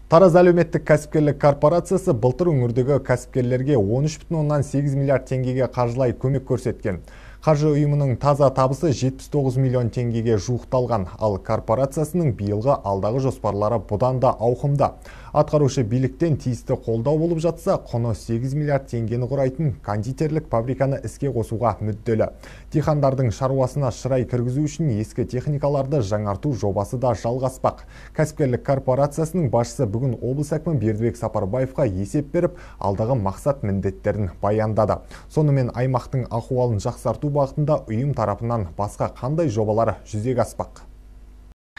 Тараз әлеуметтік кәсіпкерлік корпорациясы былтыр өңірдегі кәсіпкерлерге 13,8 миллиард теңгеге қаржылай көмек көрсеткен. Қаржы ұйымының таза табысы 79 миллион теңгеге жуықталған, ал корпорациясының биылғы алдағы жоспарлары бұдан да ауқымды. Атқарушы биліктен тиісті қолдау болып жатса, құны 8 миллиард теңгені құрайтын кондитерлік фабриканы іске қосуға мүдделі. Дихандардың шаруасына шырай кіргізу үшін ескі техникаларды жаңарту жобасы да жалғаспақ. Кәсіпкерлік корпорациясының басшысы бүгін облыс әкімі Бердібек Сапарбаевқа есеп беріп, алдағы мақсат міндеттерін баяндады. Сонымен аймақтың ахуалын жақсарту бағытында ұйым тарапынан басқа қандай жобалар жүзеге аспақ?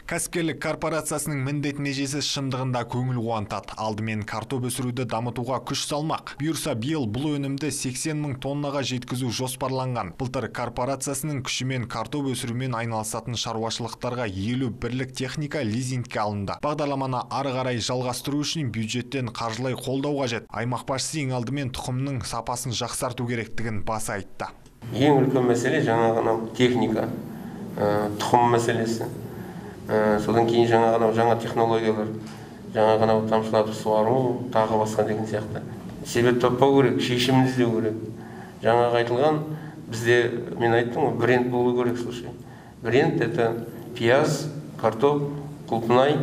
Кәсіпкерлік корпорациясының міндет межесі шындығында көңіл қуантады. Алдымен картоп өсіруді дамытуға күш салмақ. Бұйырса, биыл бұл өнімді 80 мың тоннаға жеткізу жоспарланған. Былтыр корпорациясының күшімен картоп өсірумен айналысатын шаруашылықтарға 50 бірлік техника лизингке алынды. Бағдарламаны ары қарай жалғастыру үшін бюджеттен қаржылай қолдау қажет. Аймақ басшысы ең алдымен тұқымның сапасын жақсарту керектігін баса айтты. Ең үлкен мәселе жаңа техника, тұқым мәселесі. Содан кейін жаңа технологиялар, жаңа тамшылатып суару, тағы басқа деген сияқты. Себеп таппау керек, шешімін іздеу керек. Жаңағы айтылған, бізде, мен айттым, бренд болу керек, слушай. Бренд — это пияз, картоп, құлпынай,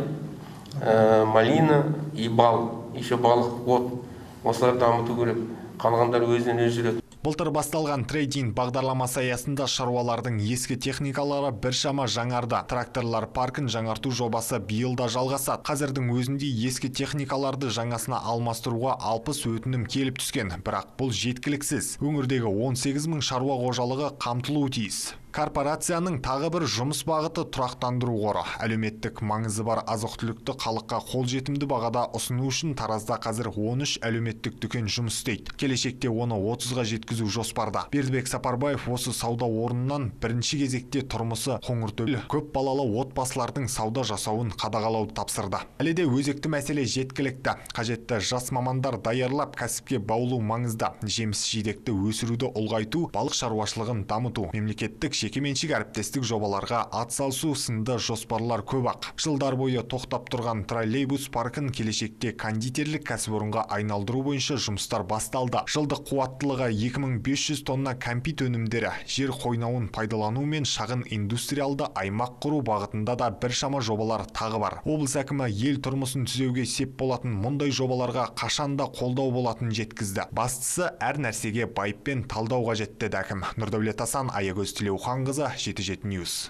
малина и бал, еще балық, вот. Осылар дамыту керек. Қалғандар өзінен өз жүреді. Былтыр басталған трейдинг бағдарламасы аясында шаруалардың ескі техникалары біршама жаңарды. Тракторлар паркін жаңарту жобасы биылда жалғасады. Қазірдің өзінде ескі техникаларды жаңасына алмастыруға 60 өтінім келіп түскен. Бірақ бұл жеткіліксіз. Өңірдегі 18 мың шаруа қожалығы қамтылуы тиіс. Корпорацияның тағы бір жұмыс бағыты тұрақтандыру қоры. Әлеуметтік маңызы бар азық-түлікті халыққа қолжетімді бағада ұсыну үшін Таразда қазір 13 әлеуметтік дүкен жұмыс істейді. Келешекте оны 30-ға жеткізу жоспарда. Бердібек Сапарбаев осы сауда орнынан бірінші кезекте тұрмысы қоңыртөбе көп балалы отбасылардың сауда жасауын қадағалауды тапсырды. Әлі де өзекті мәселе жеткілікті. Қажетті жас мамандар даярлап кәсіпке баулу маңызды. Жеміс-жидекті өсіруді ұлғайту, балық шаруашылығын дамыту, мемлекеттік жекеменшік әріптестік жобаларға атсалысу сынды жоспарлар көп-ақ. Жылдар бойы тоқтап тұрған троллейбус паркін келешекте кондитерлік кәсіпорынға айналдыру бойынша жұмыстар басталды. Жылдық қуаттылығы 2500 тонна кәмпит өнімдері, жер қойнауын пайдалану мен шағын индустриалды аймақ құру бағытында да біршама жобалар тағы бар. Облыс әкімі ел тұрмысын түзеуге сеп болатын мұндай жобаларға қашанда қолдау болатынын жеткізді. Бастысы әр нәрсеге байыппен талдау қажет деді әкім. Нұрдәулет Асан, Аягөз Тілеухан қызы, 77 News.